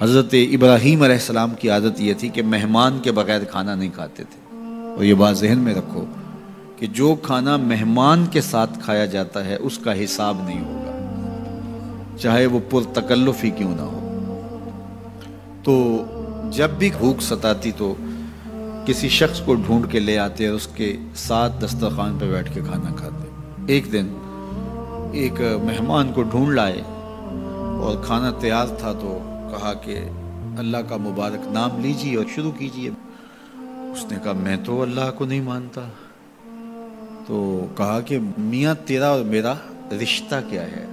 حضرت ابراہیم علیہ السلام کی عادت یہ تھی کہ مہمان کے بغیر کھانا نہیں کھاتے تھے. اور یہ بات ذہن میں رکھو کہ جو کھانا مہمان کے ساتھ کھایا جاتا ہے اس کا حساب نہیں ہوگا، چاہے وہ پرتکلف ہی کیوں نہ ہو. تو جب بھی بھوک ستاتی تو کسی شخص کو ڈھونڈ کے لے آتے اور اس کے ساتھ دسترخوان پہ بیٹھ کے کھانا کھاتے. ایک دن ایک مہمان کو ڈھونڈ لائے اور کھانا تیار تھا تو کہا کہ اللہ کا مبارک نام لیجیے اور شروع کیجیے. اس نے کہا میں تو اللہ کو نہیں مانتا. تو کہا کہ میاں تیرا اور میرا رشتہ کیا ہے؟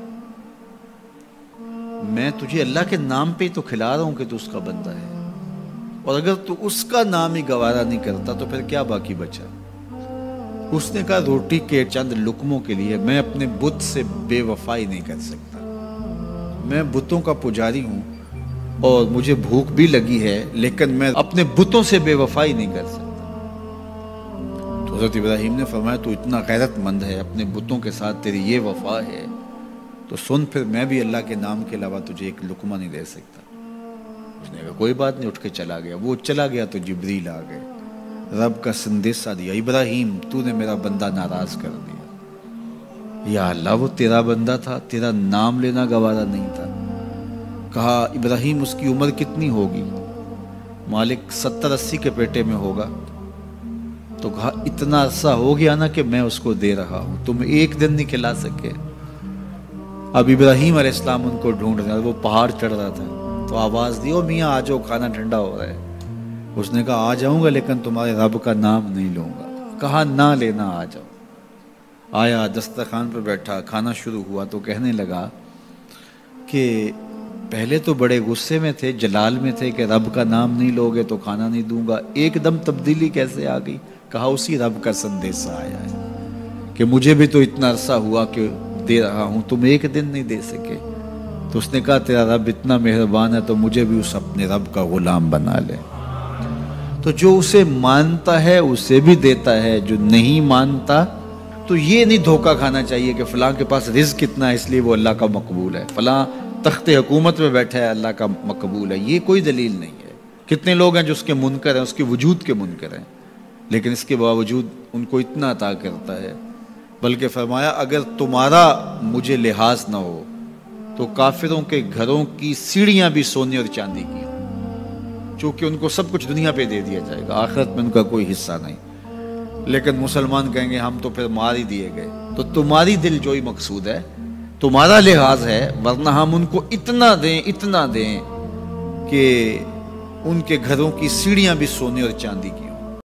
میں تجھے اللہ کے نام پہ تو کھلا رہا ہوں کہ تو اس کا بندہ ہے، اور اگر تو اس کا نام ہی گوارا نہیں کرتا تو پھر کیا باقی بچا؟ اس نے کہا روٹی کے چند لقموں کے لیے میں اپنے بت سے بے وفائی نہیں کر سکتا. میں بتوں کا پجاری ہوں اور مجھے بھوک بھی لگی ہے، لیکن میں اپنے بتوں سے بے وفائی نہیں کر سکتا. تو حضرت ابراہیم نے فرمایا تو اتنا غیرت مند ہے، اپنے بتوں کے ساتھ تیری یہ وفا ہے، تو سن پھر میں بھی اللہ کے نام کے علاوہ تجھے ایک لقمہ نہیں دے سکتا. اس نے کہا کوئی بات نہیں، اٹھ کے چلا گیا. وہ چلا گیا تو جبریل آ گئے، رب کا سندیسہ دیا، ابراہیم تو نے میرا بندہ ناراض کر دیا. یا اللہ وہ تیرا بندہ تھا، تیرا نام لینا گوارا نہیں تھا. کہا ابراہیم اس کی عمر کتنی ہوگی؟ مالک 70-80 کے پیٹے میں ہوگا. تو کہا اتنا عرصہ ہو گیا نا کہ میں اس کو دے رہا ہوں، تم ایک دن نہیں کھلا سکے. اب ابراہیم علیہ السلام ان کو ڈھونڈ رہا، وہ پہاڑ چڑھ رہا تھا تو آواز دی او میاں آ جاؤ کھانا ٹھنڈا ہو رہا ہے. اس نے کہا آ جاؤں گا لیکن تمہارے رب کا نام نہیں لوں گا. کہا نہ لینا، آ جاؤ. آیا دسترخوان پر بیٹھا، کھانا شروع ہوا تو کہنے لگا کہ پہلے تو بڑے غصے میں تھے، جلال میں تھے کہ رب کا نام نہیں لوگے تو کھانا نہیں دوں گا. ایک دم تبدیلی کیسے آ گئی؟ کہا اسی رب کا سندیسہ آیا ہے کہ مجھے بھی تو اتنا عرصہ ہوا کہ دے رہا ہوں، تم ایک دن نہیں دے سکے. تو اس نے کہا تیرا رب اتنا مہربان ہے تو مجھے بھی اس اپنے رب کا غلام بنا لے. تو جو اسے مانتا ہے اسے بھی دیتا ہے، جو نہیں مانتا تو یہ نہیں دھوکہ کھانا چاہیے کہ فلاں کے پاس رزق کتنا ہے اس لیے وہ اللہ کا مقبول ہے، فلاں تخت حکومت میں بیٹھا ہے اللہ کا مقبول ہے. یہ کوئی دلیل نہیں ہے. کتنے لوگ ہیں جو اس کے منکر ہیں، اس کے وجود کے منکر ہیں، لیکن اس کے باوجود ان کو اتنا عطا کرتا ہے. بلکہ فرمایا اگر تمہارا مجھے لحاظ نہ ہو تو کافروں کے گھروں کی سیڑھیاں بھی سونے اور چاندی کی ہوں، چونکہ ان کو سب کچھ دنیا پہ دے دیا جائے گا، آخرت میں ان کا کوئی حصہ نہیں. لیکن مسلمان کہیں گے ہم تو پھر مار ہی دیے گئے. تو تمہاری دل جوئی مقصود ہے، تمہارا لحاظ ہے، ورنہ ہم ان کو اتنا دیں کہ ان کے گھروں کی سیڑھیاں بھی سونے اور چاندی کی.